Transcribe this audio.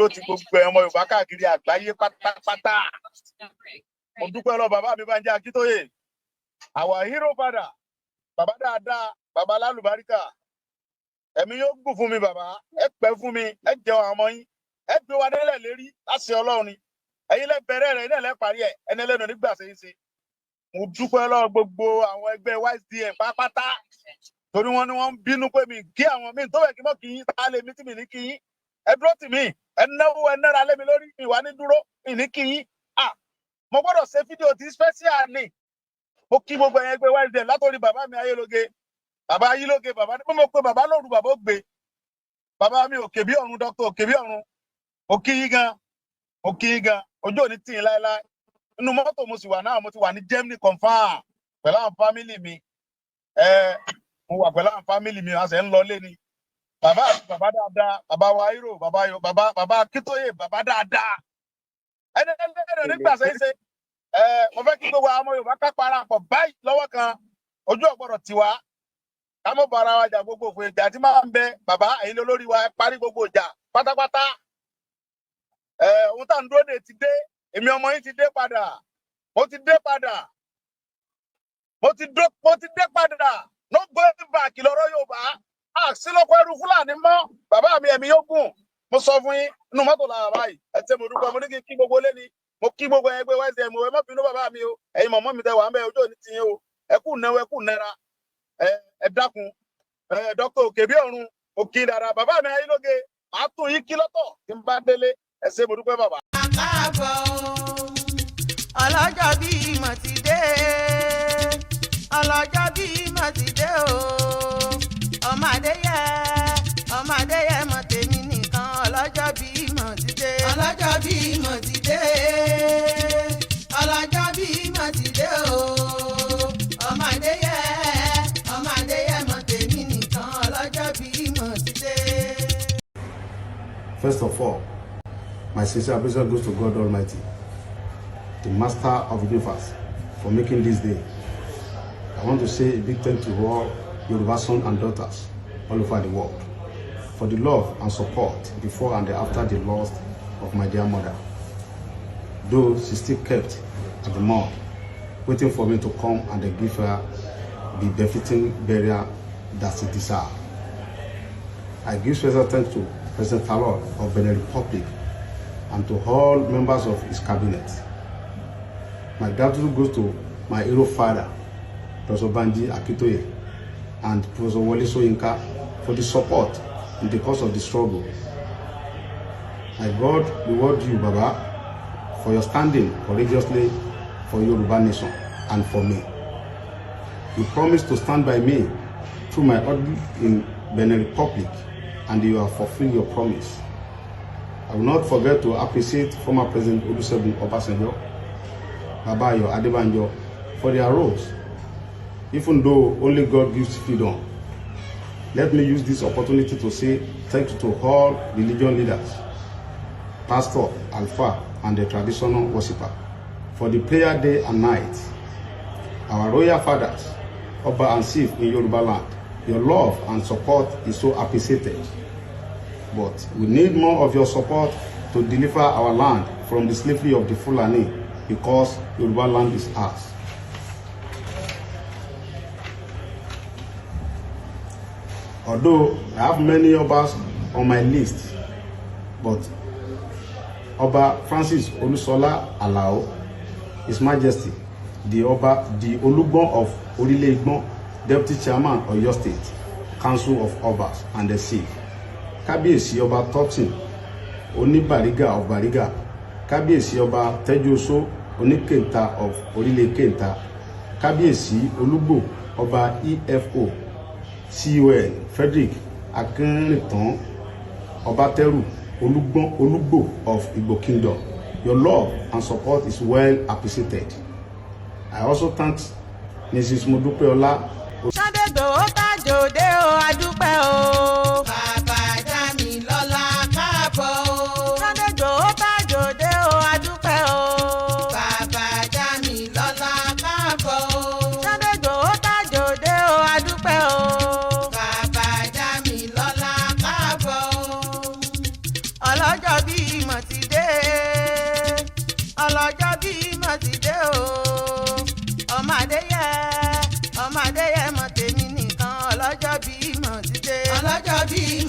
dúró ti gbogbo ọmọ Yorùbá káàkiri àgbáyé pátápátá. Mo dúpẹ́ lọ bàbá mi Bánjí Akíntóyè. Our hero father. Bàbá dáadáa, bàbá lálùbáríkà. Ẹ̀mí yóò gùn fún mi bàbá. Ẹ pẹ́ fún mi, ẹ jẹun àwọn ọmọ yín. Ẹ gbé wa délẹ̀ lérí láti Ọlọ́run ni. Ẹ̀yin lẹ bẹ̀rẹ̀ rẹ̀, iná lẹ parí ẹ̀. Ẹni ẹlẹ́nu nígbà ṣe. Mo dúpẹ́ lọ gbogbo àwọn ẹgbẹ́ YSDM pátápátá. Torí wọ́n ní wọ́n ń bínú pé mi kí àwọn míì tó fẹ́ kí mọ́ kí yín tá lè mí tí mi ní kí yín. Ẹ dúró tì mí, ẹ náwó ẹ nára lé mi lórí, ìwà ní dúró, ìní kí yín. Mo gbọ́dọ̀ ṣe fídíò tí special ni. Mo kí gbogbo ẹ̀yin ẹgbẹ́ YSDM látòrí bàbá mi Ayélóge. Bàbá Ayélóge, bàbá ní mo pe bàbá lóru bàbá ó gbé. Bàbá mi òkè bí ọ̀run, dókítà òkè bí ọ̀run. Mo kí yín gan. Mo kí yín gan. Ojú ò ní tì yín láéláé. Inú mọ́tò mo sì wà náà, mo ti wà ní Germany confirm pẹ̀lú àwọn family mi. Mo wà pẹ̀lú àwọn family mi, a ṣe ń lọ lé ni. Bàbá dáadáa, bàbá wa hero, bàbá Akíntóyè, bàbá dáadáa. Ẹni nígbà ṣe. Mo fẹ́ kí gbogbo àwọn ọmọ Yorùbá ká parapọ̀ báyìí lọ́wọ́ kan. Ojú ọ̀gbọ́dọ̀ tiwa. Ká mọ̀ bá ara wa jà gbogbo òfin ìjà tí máa ń bẹ. Bàbá ẹ̀yin lólórí wa, ẹ parí gbogbo ìjà pátápátá. Ohun tá à ń dúró dè ti dé. Èmi ọmọ yín ti dé padà. Mo ti dé padà. No going back lọ́rọ̀ Yorùbá. Sílọ́kọ̀ ẹrú Fúlàní mọ́. Bàbá mi ẹ̀mí yóò gùn. Mo sọ fún yín, inú mọ́tò làwọn báyìí. Ẹ tẹ́ mo dúpẹ́, mo ní kí gbogbo lé ní. Mo kí gbogbo ẹgbẹ́ YSDM, ẹ má bínú bàbá mi o. Ẹ̀yin mọ̀mọ́ mi tẹ wà ń bẹ ojú òní ti yín o. Ẹ kú náwó, ẹ kú náírà. Ẹ dákun. Dókítà òkè bí ọ̀run, òkè dára. Bàbá mi Ayélóge, màá tún yín kí lọ́tọ̀ tí n bá délé. Ẹ ṣé mo dúpẹ́ bàbá. Ọlọ́jọ́ bí ìmọ̀ ti dé. Ọlọ́jọ́ bí ìmọ̀ ti dé o. Ọmọdé yẹ mọ̀ tèmi nìkan. Ọlọ́jọ́ bí ìmọ̀ ti dé. Ọlọ́jọ́ bí ìmọ̀ ti dé. Ọlọ́jọ́ bí ìmọ̀ ti dé o. Ọmọdé yẹ mọ̀ tèmi nìkan. Ọlọ́jọ́ bí ìmọ̀ ti dé. First of all, my sincere appreciation goes to God Almighty, the Master of the universe, for making this day. I want to say a big thank you to all Yoruba sons and daughters all over the world for the love and support before and after the loss of my dear mother. Though she still kept at the morgue, waiting for me to come and give her the befitting burial that she deserves. I give special thanks to President Talon of Benin Republic and to all members of his cabinet. My gratitude goes to my hero father, Professor Bánjí Akíntóyè, and Professor Wole Soyinka for the support in the course of the struggle. My God reward you, Baba, for your standing courageously for Yoruba nation and for me. You promised to stand by me through my audit in Benin Republic, and you have fulfilled your promise. I will not forget to appreciate former President Olusegun Obasanjo, Baba Ayo Adebanjo, for their roles. Even though only God gives freedom, let me use this opportunity to say thank you to all religion leaders, pastor, alpha, and the traditional worshipper for the prayer day and night. Our royal fathers, Oba and Chief in Yoruba land, your love and support is so appreciated. But we need more of your support to deliver our land from the slavery of the Fulani, because Yoruba land is ours. Although I have many Obas on my list, but Oba Francis Olusola Alao, His Majesty, the Olugbon of Orilede, Deputy Chairman of your State, Council of Obas and the Chief, Kábíyèsí Ọba Totin, Oníbàrígà of Bariga, Kábíyèsí Ọba Tẹ́júoṣó, Oníkẹta of Orílẹ̀ Kẹta, Kábíyèsí Olúgbò Ọba EFO, CON Frederick Akínrìntàn Ọbátẹ́rù Olúgbò of Igbo Kingdom. Your love and support is well appreciated. I also thank Mrs. Modupeola. Sunday Igboho tajòde o, adúpẹ́ o. Bàbá Dámilọ́lá káàbọ̀ o. Sunday Igboho tajòde o, adúpẹ́ o. Bàbá Dámilọ́lá káàbọ̀ o. Sunday Igboho tajòde o, adúpẹ́ o. Bàbá Dámilọ́lá káàbọ̀ o. Ọlọ́jọ́ bí bí